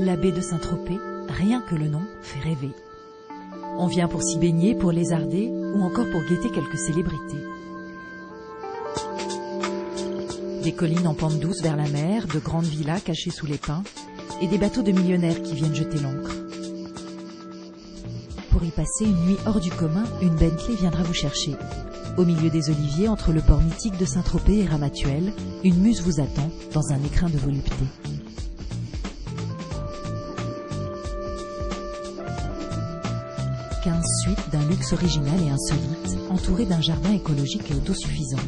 La baie de Saint-Tropez, rien que le nom, fait rêver. On vient pour s'y baigner, pour lézarder ou encore pour guetter quelques célébrités. Des collines en pente douce vers la mer, de grandes villas cachées sous les pins et des bateaux de millionnaires qui viennent jeter l'ancre. Pour y passer une nuit hors du commun, une Bentley viendra vous chercher. Au milieu des oliviers, entre le port mythique de Saint-Tropez et Ramatuelle, une muse vous attend dans un écrin de volupté. Suite d'un luxe original et insolite, entouré d'un jardin écologique et autosuffisant.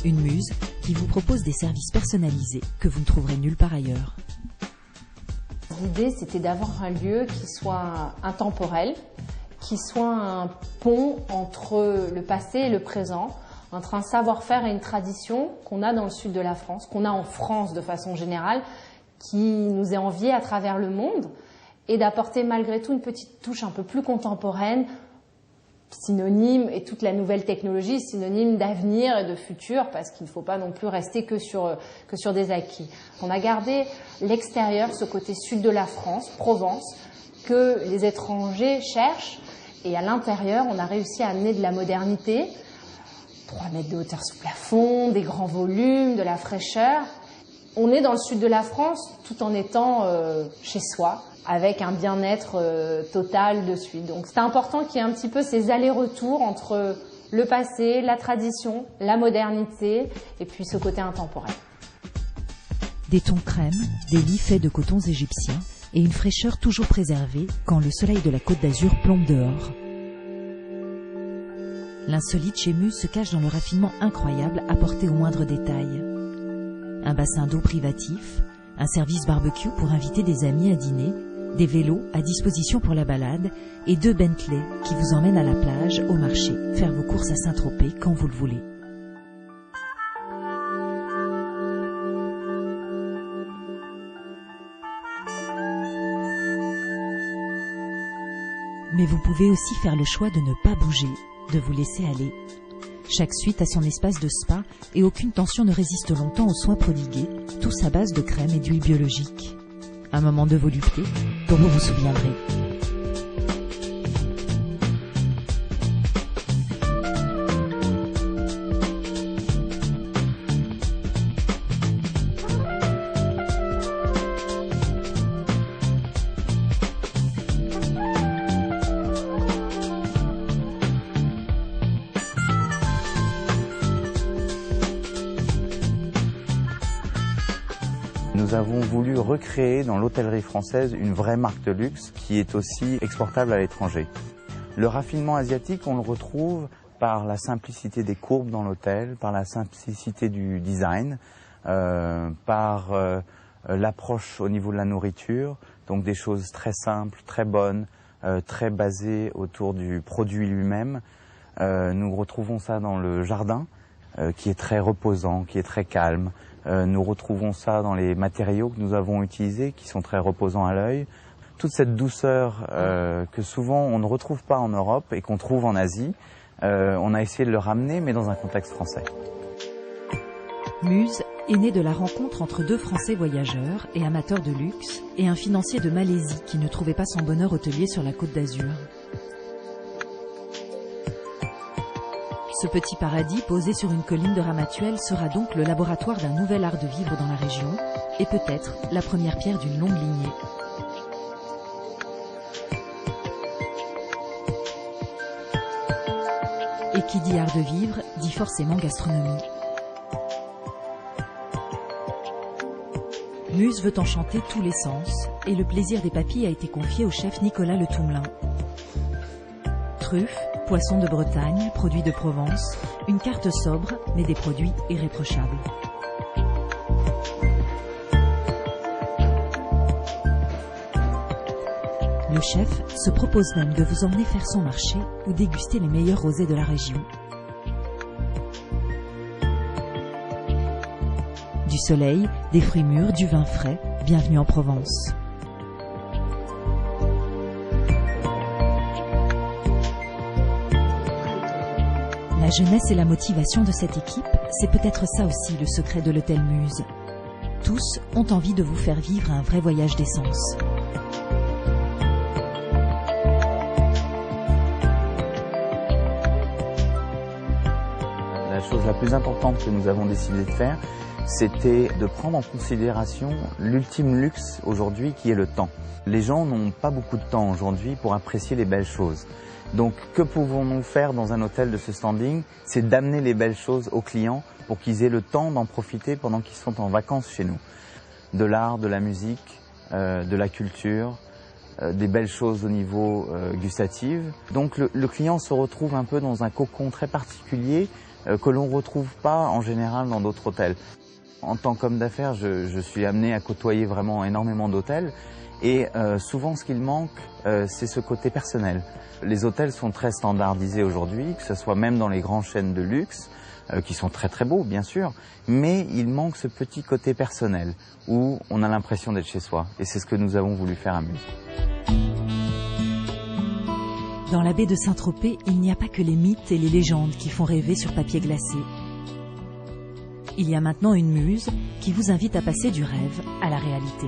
Une muse qui vous propose des services personnalisés que vous ne trouverez nulle part ailleurs. L'idée, c'était d'avoir un lieu qui soit intemporel, qui soit un pont entre le passé et le présent, entre un savoir-faire et une tradition qu'on a dans le sud de la France, qu'on a en France de façon générale, qui nous est enviée à travers le monde, et d'apporter malgré tout une petite touche un peu plus contemporaine, synonyme, et toute la nouvelle technologie, synonyme d'avenir et de futur, parce qu'il ne faut pas non plus rester que sur des acquis. On a gardé l'extérieur, ce côté sud de la France, Provence, que les étrangers cherchent, et à l'intérieur, on a réussi à amener de la modernité, 3 mètres de hauteur sous plafond, des grands volumes, de la fraîcheur. On est dans le sud de la France tout en étant chez soi, avec un bien-être total de suite. Donc c'est important qu'il y ait un petit peu ces allers-retours entre le passé, la tradition, la modernité et puis ce côté intemporel. Des tons crème, des lits faits de cotons égyptiens et une fraîcheur toujours préservée quand le soleil de la Côte d'Azur plombe dehors. L'insolite chez Muse se cache dans le raffinement incroyable apporté au moindre détail. Un bassin d'eau privatif, un service barbecue pour inviter des amis à dîner, des vélos à disposition pour la balade et 2 Bentley qui vous emmènent à la plage, au marché, faire vos courses à Saint-Tropez quand vous le voulez. Mais vous pouvez aussi faire le choix de ne pas bouger, de vous laisser aller. Chaque suite a son espace de spa et aucune tension ne résiste longtemps aux soins prodigués, tous à base de crème et d'huile biologique. Un moment de volupté dont vous vous souviendrez. Nous avons voulu recréer dans l'hôtellerie française une vraie marque de luxe qui est aussi exportable à l'étranger. Le raffinement asiatique, on le retrouve par la simplicité des courbes dans l'hôtel, par la simplicité du design, par l'approche au niveau de la nourriture, donc des choses très simples, très bonnes, très basées autour du produit lui-même. Nous retrouvons ça dans le jardin, qui est très reposant, qui est très calme. Nous retrouvons ça dans les matériaux que nous avons utilisés, qui sont très reposants à l'œil. Toute cette douceur que souvent on ne retrouve pas en Europe et qu'on trouve en Asie, on a essayé de le ramener, mais dans un contexte français. Muse est né de la rencontre entre 2 Français voyageurs et amateurs de luxe et un financier de Malaisie qui ne trouvait pas son bonheur hôtelier sur la Côte d'Azur. Ce petit paradis posé sur une colline de Ramatuelle sera donc le laboratoire d'un nouvel art de vivre dans la région et peut-être la première pierre d'une longue lignée. Et qui dit art de vivre dit forcément gastronomie. Muse veut enchanter tous les sens et le plaisir des papilles a été confié au chef Nicolas Le Toumelin. Truffes, poissons de Bretagne, produits de Provence, une carte sobre mais des produits irréprochables. Le chef se propose même de vous emmener faire son marché ou déguster les meilleurs rosés de la région. Du soleil, des fruits mûrs, du vin frais, bienvenue en Provence. La jeunesse et la motivation de cette équipe, c'est peut-être ça aussi le secret de l'hôtel Muse. Tous ont envie de vous faire vivre un vrai voyage d'essence. La chose la plus importante que nous avons décidé de faire, c'était de prendre en considération l'ultime luxe aujourd'hui qui est le temps. Les gens n'ont pas beaucoup de temps aujourd'hui pour apprécier les belles choses. Donc que pouvons-nous faire dans un hôtel de ce standing? C'est d'amener les belles choses aux clients pour qu'ils aient le temps d'en profiter pendant qu'ils sont en vacances chez nous. De l'art, de la musique, de la culture, des belles choses au niveau gustatif. Donc le client se retrouve un peu dans un cocon très particulier que l'on ne retrouve pas en général dans d'autres hôtels. En tant qu'homme d'affaires, je suis amené à côtoyer vraiment énormément d'hôtels et souvent ce qu'il manque, c'est ce côté personnel. Les hôtels sont très standardisés aujourd'hui, que ce soit même dans les grandes chaînes de luxe, qui sont très très beaux bien sûr, mais il manque ce petit côté personnel où on a l'impression d'être chez soi et c'est ce que nous avons voulu faire à Muse. Dans la baie de Saint-Tropez, il n'y a pas que les mythes et les légendes qui font rêver sur papier glacé. Il y a maintenant une muse qui vous invite à passer du rêve à la réalité.